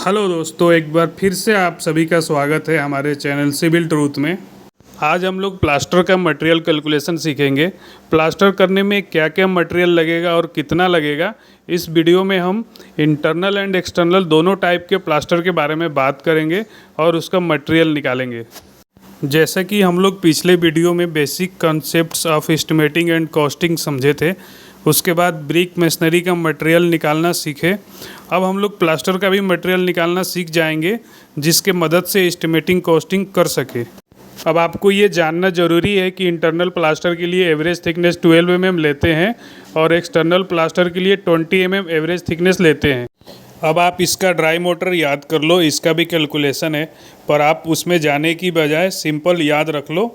Hello दोस्तों, एक बार फिर से आप सभी का स्वागत है हमारे चैनल सिविल ट्रूथ में। आज हम लोग प्लास्टर का मटेरियल कैलकुलेशन सीखेंगे। प्लास्टर करने में क्या क्या मटेरियल लगेगा और कितना लगेगा, इस वीडियो में हम इंटरनल एंड एक्सटर्नल दोनों टाइप के प्लास्टर के बारे में बात करेंगे और उसका मटेरियल निकालेंगे। जैसा कि हम लोग पिछले वीडियो में basic concepts of estimating and costing समझे थे, उसके बाद ब्रिक मशीनरी का मटेरियल निकालना सीखे। अब हम लोग प्लास्टर का भी मटेरियल निकालना सीख जाएंगे, जिसके मदद से एस्टिमेटिंग कॉस्टिंग कर सके। अब आपको ये जानना ज़रूरी है कि इंटरनल प्लास्टर के लिए एवरेज थिकनेस 12 mm लेते हैं और एक्सटर्नल प्लास्टर के लिए 20 mm एवरेज थिकनेस लेते हैं। अब आप इसका ड्राई मोटर याद कर लो, इसका भी कैलकुलेशन है, पर आप उसमें जाने की बजाय सिंपल याद रख लो।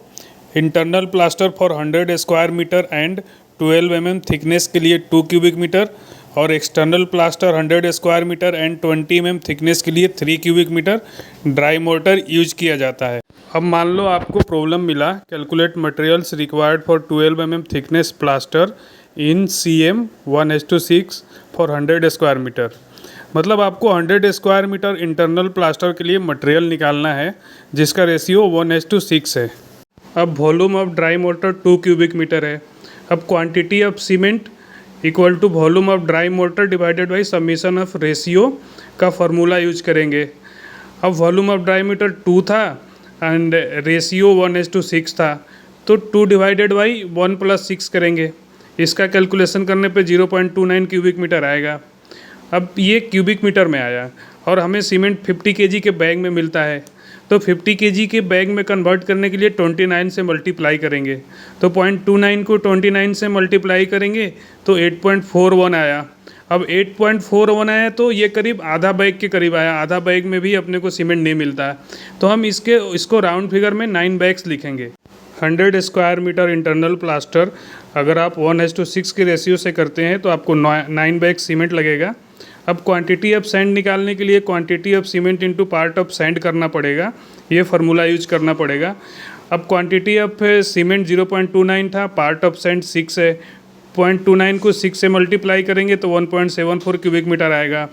Internal plaster for 100 square metre and 12 mm thickness के लिए 2 क्यूबिक मीटर और external plaster 100 square metre and 20 mm thickness के लिए 3 cubic metre dry mortar use किया जाता है। अब मान लो आपको प्रॉब्लम मिला, calculate materials required for 12 mm thickness plaster in CM 1:6 for 100 square metre. मतलब आपको 100 स्क्वायर मीटर इंटरनल प्लास्टर के लिए मटेरियल निकालना है, जिसका रेशियो 1:6 है। अब volume of dry mortar 2 cubic metre है। अब quantity of cement equal to volume of dry mortar divided by summation of ratio का फार्मूला यूज करेंगे। अब वॉल्यूम ऑफ ड्राई मीटर 2 था एंड रेशियो 1:6 था, तो 2 डिवाइडेड बाई 1 + 6 करेंगे। इसका कैलकुलेशन करने पे 0.29 क्यूबिक मीटर आएगा। अब ये क्यूबिक मीटर में आया और हमें सीमेंट 50 kg के बैग में मिलता है, तो 50 kg के बैग में कन्वर्ट करने के लिए 29 से मल्टीप्लाई करेंगे। तो 0.29 को 29 से मल्टीप्लाई करेंगे तो 8.41 आया। अब 8.41 आया तो ये करीब आधा बैग के करीब आया। आधा बैग में भी अपने को सीमेंट नहीं मिलता है, तो हम इसको राउंड फिगर में 9 बैग्स लिखेंगे। 100 स्क्वायर मीटर इंटरनल प्लास्टर अगर आप 1:6 के रेशियो से करते हैं तो आपको 9 बैग सीमेंट लगेगा। अब क्वांटिटी ऑफ सैंड निकालने के लिए quantity of cement into part of sand करना पड़ेगा, ये फार्मूला यूज करना पड़ेगा। अब क्वांटिटी ऑफ सीमेंट 0.29 था, पार्ट ऑफ सैंड 6 है। 0.29 को 6 से मल्टीप्लाई करेंगे तो 1.74 क्यूबिक मीटर आएगा।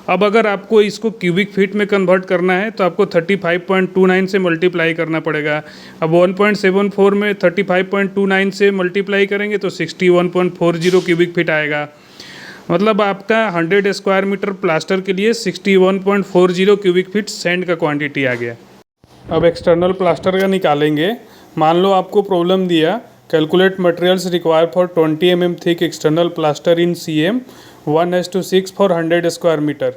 अब अगर आपको इसको क्यूबिक फीट में कन्वर्ट करना है तो आपको 35.29 से मल्टीप्लाई करना पड़ेगा। अब 1.74 में 35.29 से मल्टीप्लाई करेंगे तो 61.40 क्यूबिक फीट आएगा। मतलब आपका 100 स्क्वायर मीटर प्लास्टर के लिए 61.40 क्यूबिक फीट सैंड का क्वांटिटी आ गया। अब एक्सटर्नल प्लास्टर का निकालेंगे। मान लो आपको प्रॉब्लम दिया, calculate materials required for 20 mm thick external plaster in CM 1:6 for 100 square metre.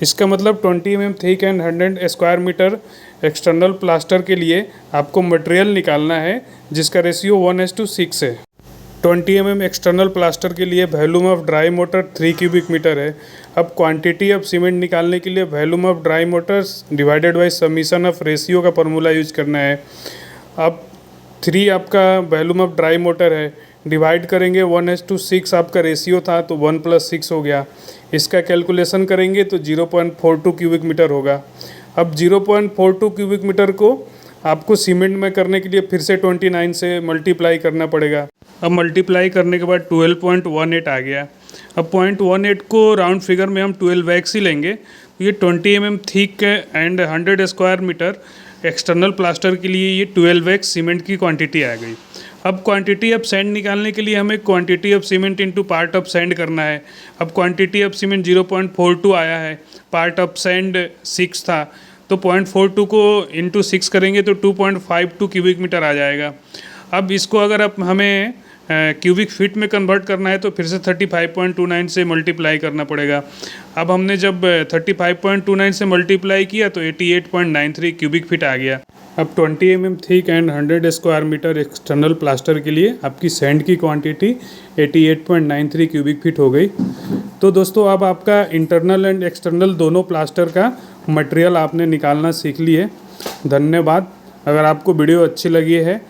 इसका मतलब 20 mm thick and 100 square metre external plaster के लिए आपको मटेरियल निकालना है, जिसका रेशियो 1:6 है। 20 mm एक्सटर्नल प्लास्टर के लिए volume of dry mortar 3 cubic metre है। अब क्वांटिटी ऑफ सीमेंट निकालने के लिए volume of dry mortars divided by summation of ratio का फार्मूला यूज करना है। अब 3 आपका वॉल्यूम ऑफ ड्राई मोटर है, डिवाइड करेंगे 1:6 आपका रेशियो था तो 1 + 6 हो गया। इसका कैलकुलेशन करेंगे तो 0.42 क्यूबिक मीटर होगा। अब 0.42 क्यूबिक मीटर को आपको सीमेंट में करने के लिए फिर से 29 से मल्टीप्लाई करना पड़ेगा। अब मल्टीप्लाई करने के बाद 12.18 आ गया। अब 0.18 को राउंड फिगर में हम 12 बैग्स ही लेंगे। ये 20 mm thick and 100 square metre external plaster के लिए ये 12 बैग्स सीमेंट की क्वांटिटी आ गई। अब क्वांटिटी ऑफ सैंड निकालने के लिए हमें quantity of cement into part of sand करना है। अब क्वांटिटी ऑफ सीमेंट 0.42 आया है, पार्ट ऑफ सैंड 6 था, तो 0.42 को इंटू 6 करेंगे तो 2.52 क्यूबिक मीटर आ जाएगा। अब इसको अगर आप हमें क्यूबिक फीट में कन्वर्ट करना है तो फिर से 35.29 से मल्टीप्लाई करना पड़ेगा। अब हमने जब 35.29 से मल्टीप्लाई किया तो 88.93 क्यूबिक फीट आ गया। अब 20 mm thick and 100 square metre external plaster के लिए आपकी सैंड की क्वांटिटी 88.93 क्यूबिक फीट हो गई। तो दोस्तों, अब आपका इंटरनल एंड एक्सटर्नल दोनों प्लास्टर का मटेरियल आपने निकालना सीख लिए। धन्यवाद। अगर आपको वीडियो अच्छी लगी है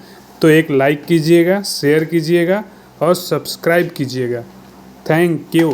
तो एक लाइक कीजिएगा, शेयर कीजिएगा और सब्सक्राइब कीजिएगा। Thank you.